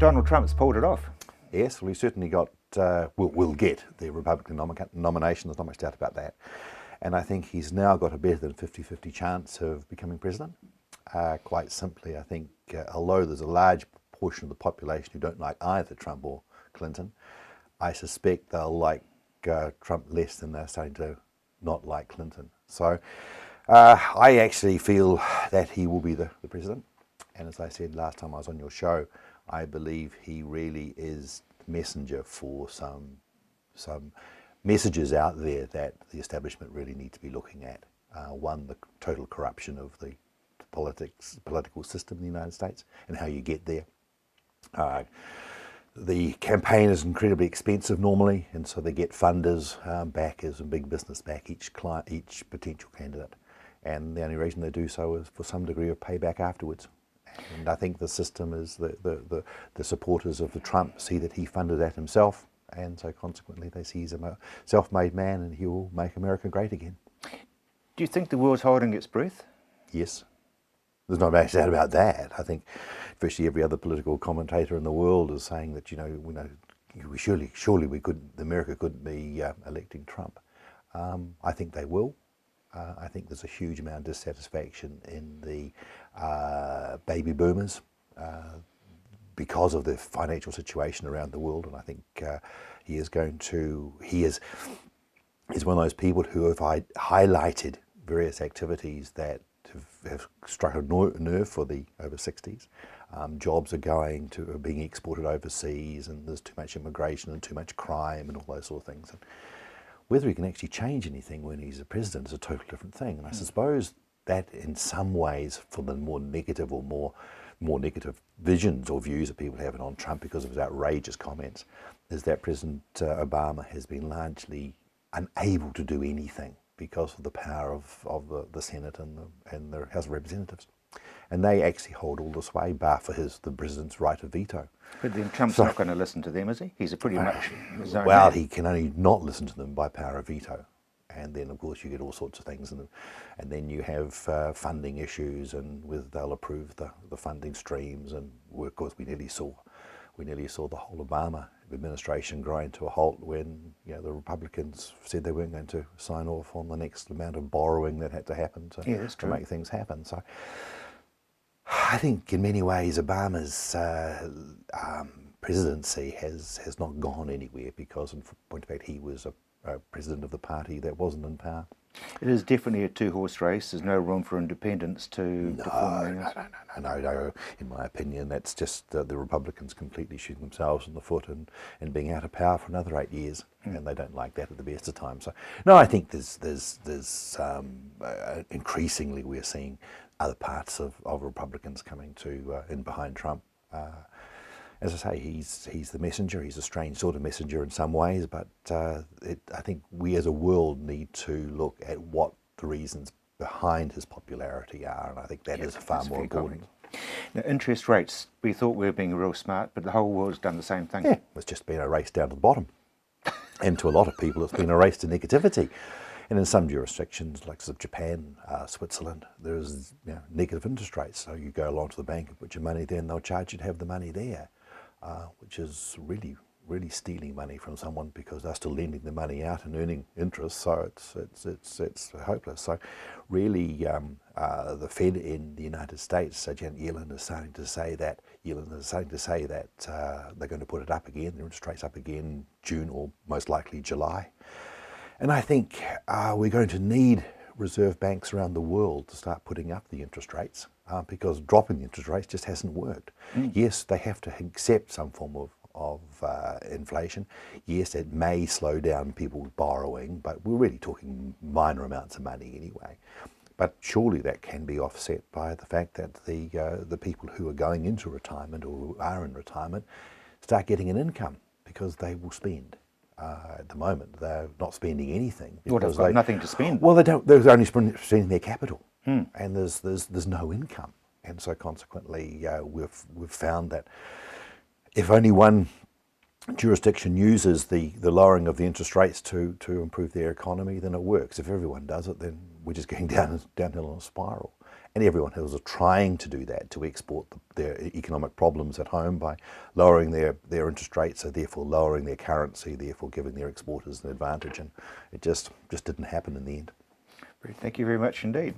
Donald Trump's pulled it off. Yes, well, he certainly got, will get the Republican nomination, there's not much doubt about that. And I think he's now got a better than 50-50 chance of becoming president. Quite simply, I think, although there's a large portion of the population who don't like either Trump or Clinton, I suspect they'll like Trump less than they're starting to not like Clinton. So I actually feel that he will be the president. And as I said last time I was on your show, I believe he really is the messenger for some messages out there that the establishment really need to be looking at. One, the total corruption of the political system in the United States and how you get there. The campaign is incredibly expensive normally, and so they get funders, backers, and big business back each potential candidate. And the only reason they do so is for some degree of payback afterwards. And I think the system is the supporters of the Trump see that he funded that himself, and so consequently they see he's a self-made man and he will make America great again. Do you think the world's holding its breath? Yes. There's no doubt about that. I think virtually every other political commentator in the world is saying that, surely America couldn't be electing Trump. I think they will. I think there's a huge amount of dissatisfaction in the baby boomers because of the financial situation around the world, and I think he's one of those people who have highlighted various activities that have struck a nerve for the over 60s. Jobs are being exported overseas, and there's too much immigration and too much crime and all those sort of things. And whether he can actually change anything when he's a president is a totally different thing. And I suppose that in some ways, for the more negative or more negative visions or views that people have on Trump because of his outrageous comments, is that President Obama has been largely unable to do anything because of the power of the Senate and the House of Representatives. And they actually hold all the sway, bar for the president's right of veto. But then Trump's not going to listen to them, is he? He's a pretty much his own well, man. He can only not listen to them by power of veto. And then, of course, you get all sorts of things. And then you have funding issues and whether they'll approve the funding streams. And, of course, we nearly saw the whole Obama administration grind to a halt when the Republicans said they weren't going to sign off on the next amount of borrowing that had to happen to make things happen. So I think in many ways Obama's presidency has not gone anywhere because, in point of fact, he was a president of the party that wasn't in power. It is definitely a two-horse race. There's no room for independents to form. No. In my opinion, that's just the Republicans completely shooting themselves in the foot and being out of power for another 8 years, and they don't like that at the best of times. So, no, I think there's increasingly we're seeing other parts of Republicans coming to in behind Trump. As I say, he's the messenger. He's a strange sort of messenger in some ways, but I think we as a world need to look at what the reasons behind his popularity are, and I think that is far more important. Now, interest rates, we thought we were being real smart, but the whole world's done the same thing. Yeah, it's just been a race down to the bottom. And to a lot of people, it's been a race to negativity. And in some jurisdictions, like Japan, Switzerland, there's negative interest rates. So you go along to the bank and put your money there, and they'll charge you to have the money there. Which is really stealing money from someone because they're still lending the money out and earning interest. So it's hopeless. So really, the Fed in the United States, Janet Yellen, is starting to say that they're going to put it up again, the interest rates up again, June or most likely July. And I think we're going to need reserve banks around the world to start putting up the interest rates because dropping the interest rates just hasn't worked. Yes, they have to accept some form of inflation. Yes, it may slow down people borrowing, but we're really talking minor amounts of money anyway. But surely that can be offset by the fact that the people who are going into retirement or who are in retirement start getting an income because they will spend. At the moment, they're not spending anything. Well, they've got nothing to spend. Well, they're only spending their capital, and there's no income, and so consequently, we've found that if only one jurisdiction uses the lowering of the interest rates to improve their economy, then it works. If everyone does it, then we're just going downhill on a spiral. And everyone who was trying to do that, to export their economic problems at home by lowering their interest rates, so therefore lowering their currency, therefore giving their exporters an advantage, and it just didn't happen in the end. Thank you very much indeed.